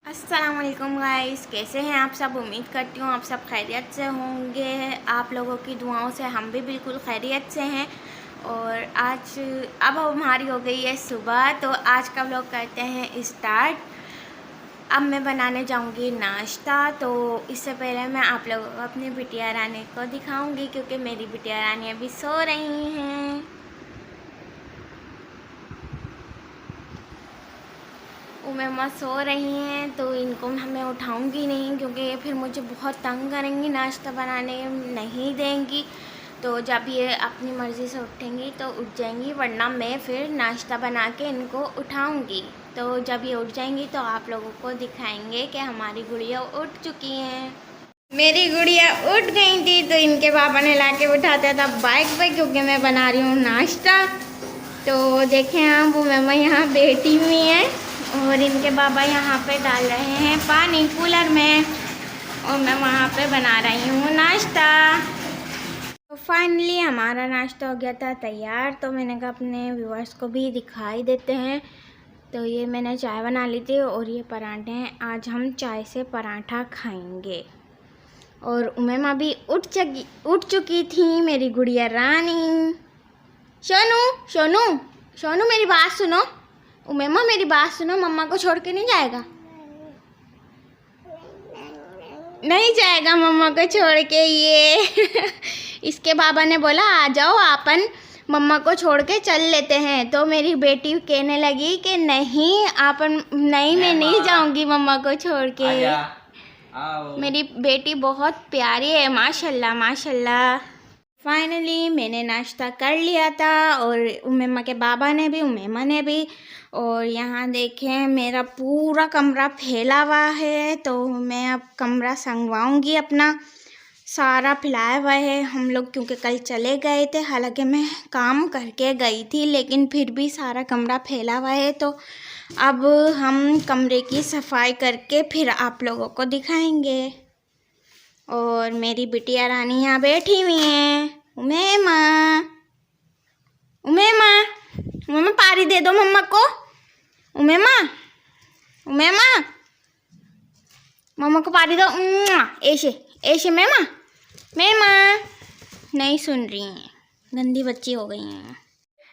अस्सलाम वालेकुम गाइस, कैसे हैं आप सब। उम्मीद करती हूँ आप सब खैरियत से होंगे। आप लोगों की दुआओं से हम भी बिल्कुल खैरियत से हैं। और आज अब हमारी हो गई है सुबह, तो आज का व्लॉग करते हैं स्टार्ट। अब मैं बनाने जाऊंगी नाश्ता। तो इससे पहले मैं आप लोगों को अपनी बिटिया रानी को दिखाऊंगी, क्योंकि मेरी बिटिया रानी अभी सो रही हैं। उमेमा सो रही हैं, तो इनको मैं उठाऊंगी नहीं, क्योंकि ये फिर मुझे बहुत तंग करेंगी, नाश्ता बनाने नहीं देंगी। तो जब ये अपनी मर्ज़ी से उठेंगी तो उठ जाएंगी, वरना मैं फिर नाश्ता बना के इनको उठाऊंगी। तो जब ये उठ जाएंगी तो आप लोगों को दिखाएंगे कि हमारी गुड़िया उठ चुकी हैं। मेरी गुड़िया उठ गई थी, तो इनके पापा ने ला के उठाता था बाइक पे, क्योंकि मैं बना रही हूँ नाश्ता। तो देखें आप, उमेमा यहाँ बैठी हुई है और इनके बाबा यहाँ पे डाल रहे हैं पानी कूलर में, और मैं वहाँ पे बना रही हूँ नाश्ता। तो फाइनली हमारा नाश्ता हो गया था तैयार। तो मैंने कहा अपने व्यूअर्स को भी दिखाई देते हैं। तो ये मैंने चाय बना ली थी और ये पराठे हैं। आज हम चाय से पराठा खाएंगे। और उमेमा भी उठ चुकी थी, मेरी गुड़िया रानी। सोनू सोनू सोनू मेरी बात सुनो। उमेमा मेरी बात सुनो, मम्मा को छोड़ के नहीं जाएगा। नहीं जाएगा मम्मा को छोड़ के ये इसके बाबा ने बोला आ जाओ आपन मम्मा को छोड़ के चल लेते हैं। तो मेरी बेटी कहने लगी कि नहीं आपन, नहीं मैं नहीं जाऊंगी मम्मा को छोड़ के। मेरी बेटी बहुत प्यारी है, माशाल्लाह माशाल्लाह। फाइनली मैंने नाश्ता कर लिया था, और उमेमा के बाबा ने भी, उमेमा ने भी। और यहाँ देखें मेरा पूरा कमरा फैला हुआ है, तो मैं अब कमरा संगवाऊंगी अपना। सारा फैलाया हुआ है हम लोग, क्योंकि कल चले गए थे। हालांकि मैं काम करके गई थी, लेकिन फिर भी सारा कमरा फैला हुआ है। तो अब हम कमरे की सफाई करके फिर आप लोगों को दिखाएंगे। और मेरी बिटिया रानी यहाँ बैठी हुई हैं। उमेमा उमेमा उमेमा पारी दे दो मम्मा को। उमेमा उमेमा मम्मा को पारी दो। ऐसे ऐसे मेमा मेमा नहीं सुन रही हैं, गंदी बच्ची हो गई हैं।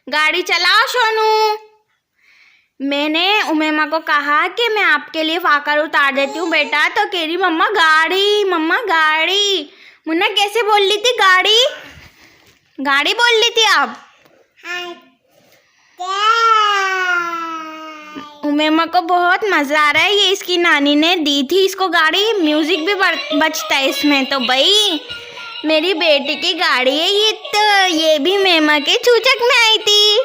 गाड़ी चलाओ सोनू। मैंने उमेमा को कहा कि मैं आपके लिए फाकर उतार देती हूँ बेटा, तो कह रही मम्मा गाड़ी, मम्मा गाड़ी। मुन्ना कैसे बोल ली थी? गाड़ी गाड़ी बोल ली थी आप। उमेमा को बहुत मज़ा आ रहा है, ये इसकी नानी ने दी थी इसको गाड़ी। म्यूज़िक भी बजता है इसमें। तो भाई मेरी बेटी की गाड़ी है ये, तो ये भी मेमा के चूचक में आई थी।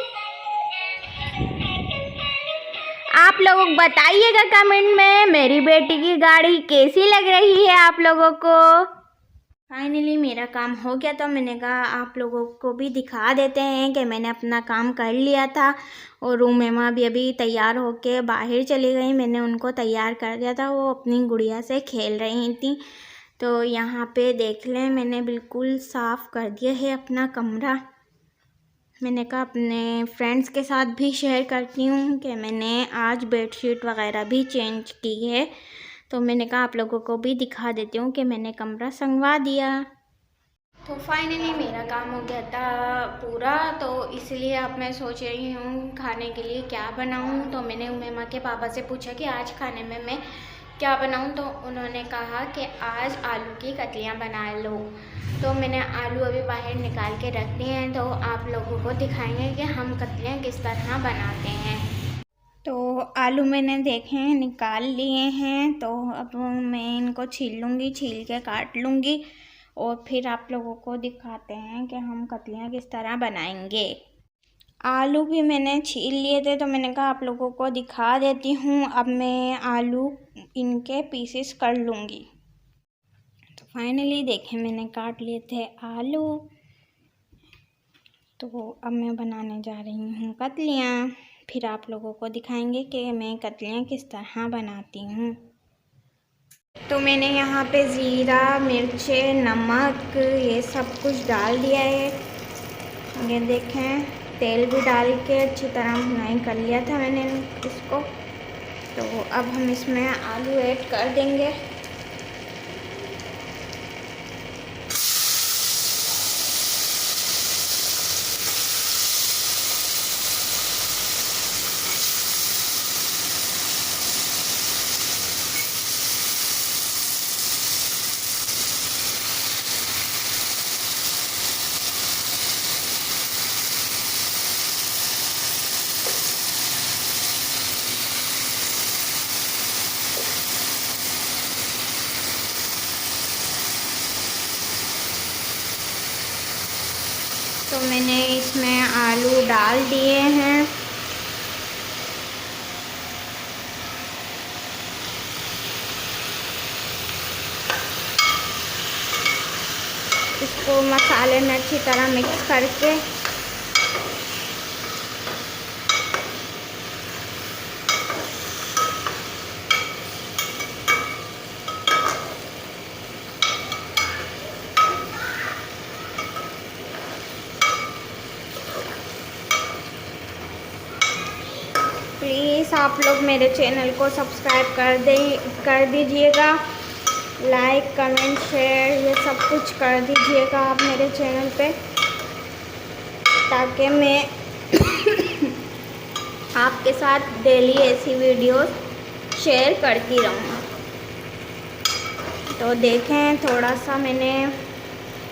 आप लोग बताइएगा कमेंट में मेरी बेटी की गाड़ी कैसी लग रही है आप लोगों को। फाइनली मेरा काम हो गया, तो मैंने कहा आप लोगों को भी दिखा देते हैं कि मैंने अपना काम कर लिया था। और उमेमा भी अभी तैयार होके बाहर चली गई, मैंने उनको तैयार कर दिया था। वो अपनी गुड़िया से खेल रही थी। तो यहाँ पे देख लें, मैंने बिल्कुल साफ़ कर दिया है अपना कमरा। मैंने कहा अपने फ्रेंड्स के साथ भी शेयर करती हूँ कि मैंने आज बेडशीट वगैरह भी चेंज की है। तो मैंने कहा आप लोगों को भी दिखा देती हूँ कि मैंने कमरा संगवा दिया। तो फाइनली मेरा काम हो गया था पूरा। तो इसलिए अब मैं सोच रही हूँ खाने के लिए क्या बनाऊँ। तो मैंने उमेमा के पापा से पूछा कि आज खाने में मैं क्या बनाऊँ। तो उन्होंने कहा कि आज आलू की कतलियाँ बना लो। तो मैंने आलू अभी बाहर निकाल के रख दिए हैं। तो आप लोगों को दिखाएंगे कि हम कतलियाँ किस तरह बनाते हैं। तो आलू मैंने देखे हैं निकाल लिए हैं। तो अब मैं इनको छील लूँगी, छील के काट लूँगी, और फिर आप लोगों को दिखाते हैं कि हम कतलियाँ किस तरह बनाएंगे। आलू भी मैंने छील लिए थे, तो मैंने कहा आप लोगों को दिखा देती हूँ। अब मैं आलू इनके पीसेस कर लूँगी। तो फाइनली देखें मैंने काट लिए थे आलू। तो अब मैं बनाने जा रही हूँ कतलियाँ। फिर आप लोगों को दिखाएंगे कि मैं कतलियाँ किस तरह बनाती हूँ। तो मैंने यहाँ पे ज़ीरा, मिर्चें, नमक ये सब कुछ डाल दिया है। ये देखें तेल भी डाल के अच्छी तरह भुनाई कर लिया था मैंने इसको। तो अब हम इसमें आलू ऐड कर देंगे। तो मैंने इसमें आलू डाल दिए हैं। इसको मसाले में अच्छी तरह मिक्स करके प्लीज़ आप लोग मेरे चैनल को सब्सक्राइब कर दीजिएगा। लाइक कमेंट शेयर ये सब कुछ कर दीजिएगा आप मेरे चैनल पे, ताकि मैं आपके साथ डेली ऐसी वीडियोस शेयर करती रहूँ। तो देखें, थोड़ा सा मैंने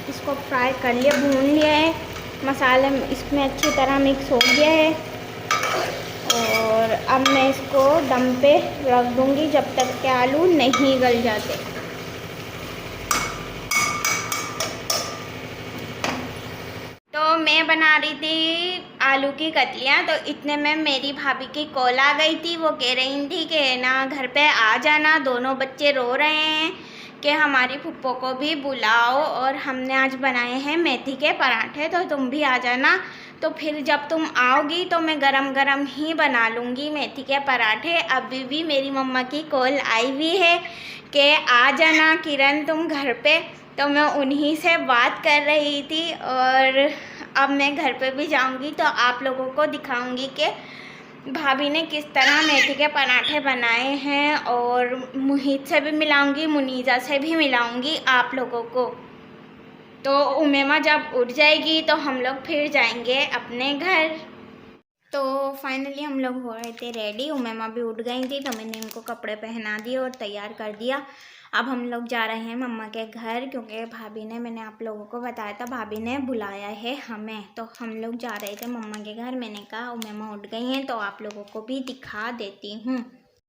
इसको फ्राई कर लिया, भून लिया है। मसाला इसमें अच्छी तरह मिक्स हो गया है और अब मैं इसको दम पे रख दूँगी जब तक के आलू नहीं गल जाते। तो मैं बना रही थी आलू की कतलियाँ, तो इतने में मेरी भाभी की कॉल आ गई थी। वो कह रही थी कि ना घर पे आ जाना, दोनों बच्चे रो रहे हैं कि हमारी फुप्पो को भी बुलाओ, और हमने आज बनाए हैं मेथी के पराठे, तो तुम भी आ जाना। तो फिर जब तुम आओगी तो मैं गरम गरम ही बना लूँगी मेथी के पराठे। अभी भी मेरी मम्मा की कॉल आई हुई है कि आ जाना किरण तुम घर पे। तो मैं उन्हीं से बात कर रही थी, और अब मैं घर पे भी जाऊँगी तो आप लोगों को दिखाऊँगी कि भाभी ने किस तरह मेथी के पराठे बनाए हैं, और मुहित से भी मिलाऊंगी, मुनीज़ा से भी मिलाऊंगी आप लोगों को। तो उमेमा जब उठ जाएगी तो हम लोग फिर जाएंगे अपने घर। तो फाइनली हम लोग हो रहे थे रेडी, उमेमा भी उठ गई थी, तो मैंने इनको कपड़े पहना दिए और तैयार कर दिया। अब हम लोग जा रहे हैं मम्मा के घर, क्योंकि भाभी ने, मैंने आप लोगों को बताया था, भाभी ने बुलाया है हमें। तो हम लोग जा रहे थे मम्मा के घर। मैंने कहा उमेमा उठ गई हैं तो आप लोगों को भी दिखा देती हूँ।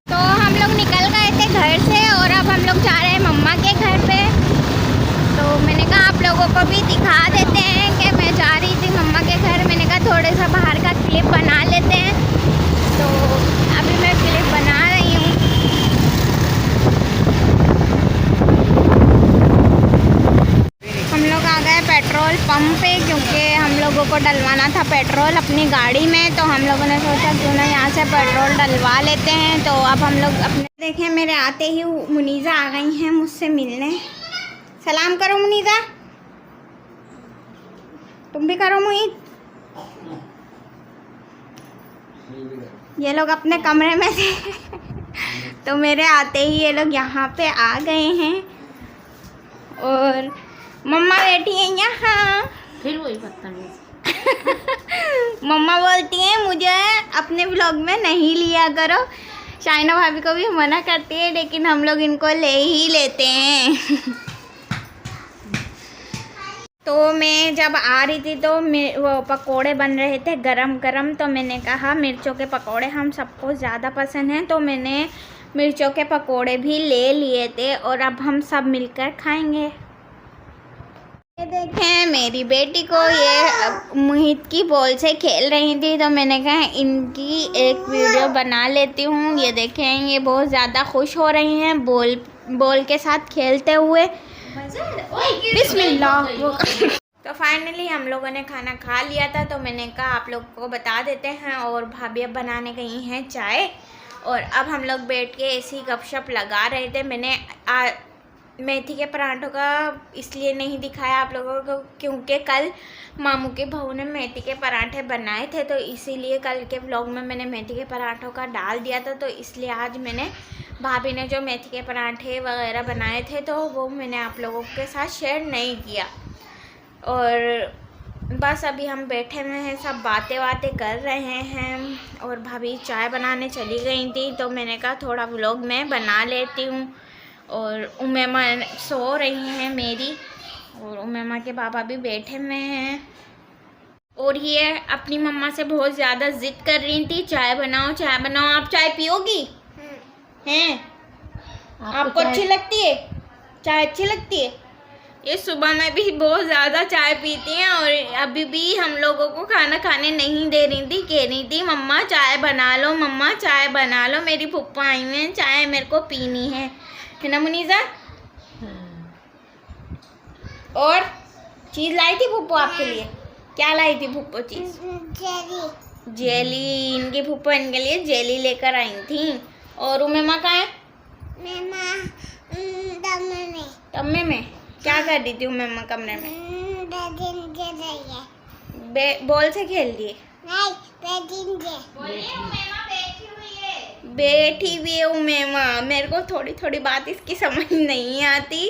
तो हम लोग निकल गए थे घर से और अब हम लोग जा रहे हैं मम्मा के घर पे। तो मैंने कहा आप लोगों को भी दिखा देते हैं कि मैं जा रही थी मम्मा के घर। मैंने कहा थोड़े सा बाहर का क्लिप बना लेते हैं, तो अभी मैं क्लिप बना रही हूँ। हम लोग आ गए पेट्रोल पंप पे, क्योंकि हम लोगों को डलवाना था पेट्रोल अपनी गाड़ी में। तो हम लोगों ने सोचा क्यों ना यहाँ से पेट्रोल डलवा लेते हैं। तो अब हम लोग अपने, देखें मेरे आते ही मुनीज़ा आ गई हैं मुझसे मिलने। सलाम करो मुनीज़ा, तुम भी करो मुहित। ये लोग अपने कमरे में थे तो मेरे आते ही ये लोग यहाँ पे आ गए हैं, और मम्मा बैठी हैं यहाँ। फिर वही बदतमीज मम्मा बोलती हैं मुझे अपने व्लॉग में नहीं लिया करो। शाइना भाभी को भी मना करती है, लेकिन हम लोग इनको ले ही लेते हैं। तो मैं जब आ रही थी तो वो पकोड़े बन रहे थे गरम गरम। तो मैंने कहा मिर्चों के पकोड़े हम सबको ज़्यादा पसंद हैं, तो मैंने मिर्चों के पकोड़े भी ले लिए थे, और अब हम सब मिलकर खाएंगे। ये देखें मेरी बेटी को, ये मुहित की बॉल से खेल रही थी, तो मैंने कहा इनकी एक वीडियो बना लेती हूँ। ये देखें ये बहुत ज़्यादा खुश हो रही हैं बॉल के साथ खेलते हुए। बिस्मिल्लाह। तो फाइनली हम लोगों ने खाना खा लिया था, तो मैंने कहा आप लोग को बता देते हैं। और भाभी अब बनाने गई हैं चाय, और अब हम लोग बैठ के ऐसी गपशप लगा रहे थे। मैंने मेथी के पराठों का इसलिए नहीं दिखाया आप लोगों को क्योंकि कल मामू के बहू ने मेथी के पराठे बनाए थे, तो इसीलिए कल के व्लॉग में मैंने मेथी के पराठों का डाल दिया था। तो इसलिए आज मैंने भाभी ने जो मेथी के पराठे वगैरह बनाए थे तो वो मैंने आप लोगों के साथ शेयर नहीं किया। और बस अभी हम बैठे हुए हैं, सब बातें कर रहे हैं और भाभी चाय बनाने चली गई थी, तो मैंने कहा थोड़ा व्लॉग मैं बना लेती हूँ। और उमेमा सो रही हैं मेरी, और उमेमा के पापा भी बैठे हुए हैं। और ये अपनी मम्मा से बहुत ज़्यादा ज़िद कर रही थी, चाय बनाओ चाय बनाओ। आप चाय पियोगी? हैं? आपको अच्छी लगती है चाय? अच्छी लगती है। ये सुबह में भी बहुत ज़्यादा चाय पीती हैं और अभी भी हम लोगों को खाना खाने नहीं दे रही थी, कह रही थी मम्मा चाय बना लो, मम्मा चाय बना लो, मेरी फूफा आई हुई हैं, चाय मेरे को पीनी है ना मुनीज़ा? और चीज़ लाई थी फूफो आपके लिए? क्या लाई थी फूफो चीज़? जेली। इनकी फूफो इनके लिए जेली लेकर आई थी। और उमेमा कहाँ है? कमरे में क्या कर रही थी उमेमा कमरे में? बॉल से खेल रही है? बैठी हुई है उमेमा। मेरे को थोड़ी थोड़ी बात इसकी समझ नहीं आती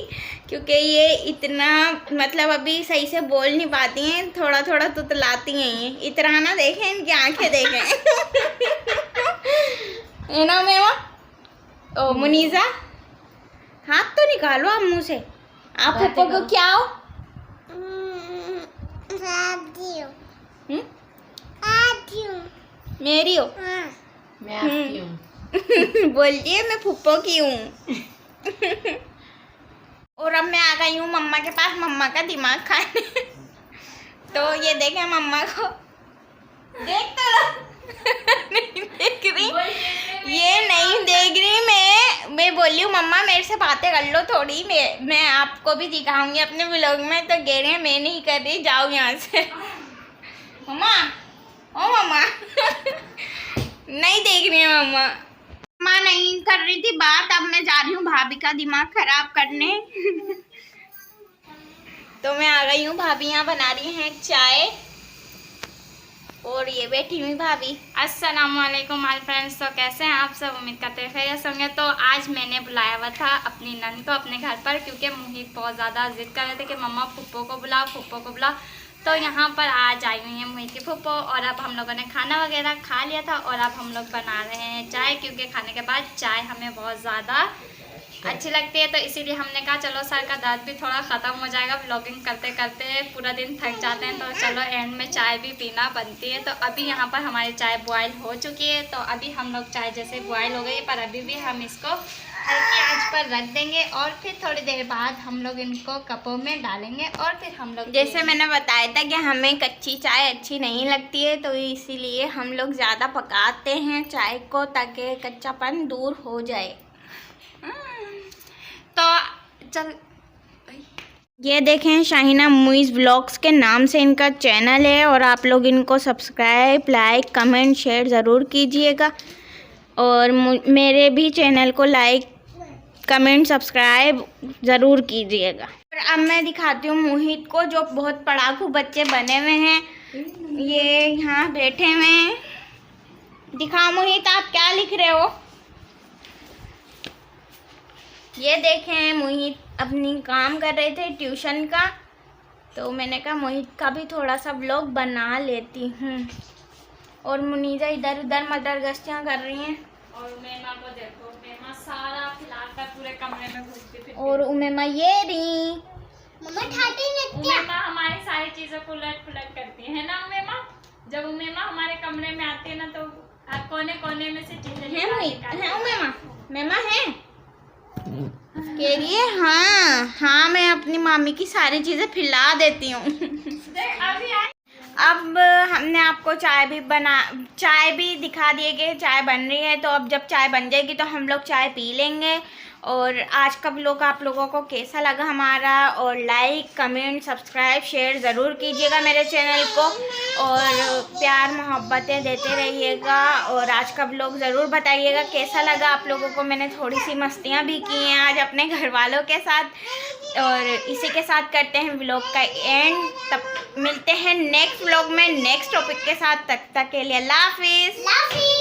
क्योंकि ये इतना मतलब अभी सही से बोल नहीं पाती हैं, थोड़ा थोड़ा तुतलाती हैं। ये इतना ना देखें, इनकी आंखें देखें। है ना उमेमा? ओ मुनीज़ा, हाथ तो निकालो आप मुँह से। आप पप्पा को क्या हो? मेरी हो? मैं आपकी हूँ। बोलती है मैं फुप्पो की हूँ। और अब मैं आ गई हूँ मम्मा के पास मम्मा का दिमाग खाने। तो ये देखें मम्मा को, देख तो लो। नहीं देख रही, ये नहीं देख रही। मैं बोली हूँ मम्मा मेरे से बातें कर लो थोड़ी, मैं आपको भी दिखाऊंगी अपने व्लॉग में। तो कह रही है मैं नहीं कर रही, जाओ यहाँ से। मम्मा, ओ मम्मा। नहीं देख रही है मम्मा। मम्मा नहीं कर रही थी बात, अब मैं जा रही हूँ भाभी का दिमाग खराब करने। तो मैं आ गई हूँ, भाभी यहाँ बना रही हैं चाय और ये बैठी हुई भाभी। अस्सलाम वालेकुम ऑल फ्रेंड्स। तो कैसे हैं आप सब? उम्मीद करते हैं खैरियत होंगे। तो आज मैंने बुलाया हुआ था अपनी नंद को अपने घर पर क्योंकि मोहित बहुत ज़्यादा जिद कर रहे थे कि मम्मा फुप्पो को बुलाओ, फुप्पो को बुलाओ। तो यहाँ पर आज आई हुई है मोहित की फुप्पो। और अब हम लोगों ने खाना वगैरह खा लिया था और अब हम लोग बना रहे हैं चाय, क्योंकि खाने के बाद चाय हमें बहुत ज़्यादा अच्छी लगती है। तो इसीलिए हमने कहा चलो सर का दर्द भी थोड़ा ख़त्म हो जाएगा, व्लॉगिंग करते करते पूरा दिन थक जाते हैं, तो चलो एंड में चाय भी पीना बनती है। तो अभी यहाँ पर हमारी चाय बॉयल हो चुकी है। तो अभी हम लोग चाय जैसे बॉयल हो गई, पर अभी भी हम इसको हल्की आंच पर रख देंगे और फिर थोड़ी देर बाद हम लोग इनको कपों में डालेंगे और फिर हम लोग जैसे मैंने बताया था कि हमें कच्ची चाय अच्छी नहीं लगती है, तो इसीलिए हम लोग ज़्यादा पकाते हैं चाय को ताकि कच्चापन दूर हो जाए। तो चल ये देखें शाहीना मुइज़ व्लॉग्स के नाम से इनका चैनल है और आप लोग इनको सब्सक्राइब, लाइक, कमेंट, शेयर ज़रूर कीजिएगा। और मेरे भी चैनल को लाइक, कमेंट, सब्सक्राइब ज़रूर कीजिएगा। और अब मैं दिखाती हूँ मोहित को, जो बहुत पढ़ाकू बच्चे बने हुए हैं। ये यहाँ बैठे हुए हैं। दिखाओ मोहित, आप क्या लिख रहे हो? ये देखें मोहित अपनी काम कर रहे थे ट्यूशन का, तो मैंने कहा मोहित का भी थोड़ा सा व्लॉग बना लेती हूँ। और मुनीजा इधर उधर मटर गश्तियाँ कर रही हैं। और उमेमा को देखो, उमेमा सारा फैलाकर पूरे कमरे में घूमती फिरती। और उमेमा ये रही, उमेमा हमारी सारी चीजों को उलट पुलट करती है ना उमेमा? जब उमेमा हमारे कमरे में आती है ना तो कोने कोने में से चीजें है उमेमा, उमेमा है कह रही है हाँ मैं अपनी मामी की सारी चीज़ें फैला देती हूँ। अब हमने आपको चाय भी दिखा दिए कि चाय बन रही है। तो अब जब चाय बन जाएगी तो हम लोग चाय पी लेंगे और आज का व्लॉग आप लोगों को कैसा लगा हमारा, और लाइक कमेंट सब्सक्राइब शेयर ज़रूर कीजिएगा मेरे चैनल को, और प्यार मोहब्बतें देते रहिएगा। और आज का व्लॉग ज़रूर बताइएगा कैसा लगा आप लोगों को। मैंने थोड़ी सी मस्तियाँ भी की हैं आज अपने घर वालों के साथ, और इसी के साथ करते हैं व्लॉग का एंड। तब मिलते हैं नेक्स्ट व्लॉग में नेक्स्ट टॉपिक के साथ। तक के लिए अल्लाह हाफिज़।